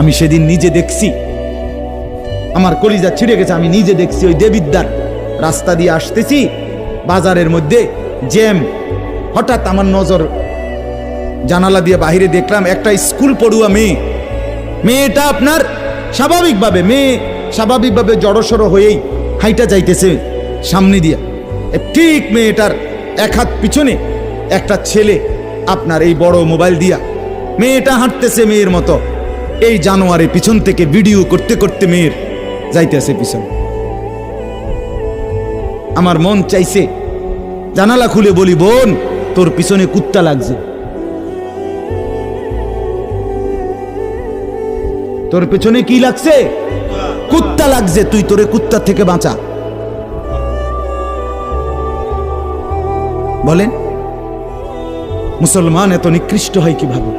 আমি সেদিন নিজে দেখছি, আমার কলিজা ছিঁড়ে গেছে। আমি নিজে দেখছি ওই দেবিদ্যার রাস্তা দিয়ে আসতেছি, বাজারের মধ্যে জ্যাম। হঠাৎ আমার নজর জানালা দিয়ে বাহিরে দেখলাম একটা স্কুল পড়ুয়া মেয়েটা আপনার স্বাভাবিকভাবে জড়সড় হয়েই হাইটা যাইতেছে সামনে দিয়া। ঠিক মেয়েটার এক হাত পিছনে একটা ছেলে আপনার এই বড় মোবাইল দিয়া, মেয়েটা হাঁটতেছে মেয়ের মতো, এই জানোয়ারে পিছন থেকে ভিডিও করতে করতে মেয়ের যাইতেছে পিছন। আমার মন চাইছে জানালা খুলে বলি, বোন তোর পিছনে কুত্তা লাগছে, তোর পেছনে কি লাগছে? কুত্তা লাগছে, তুই তোরে কুত্তা থেকে বাঁচা। বলেন মুসলমান এত নিকৃষ্ট হয় কিভাবে?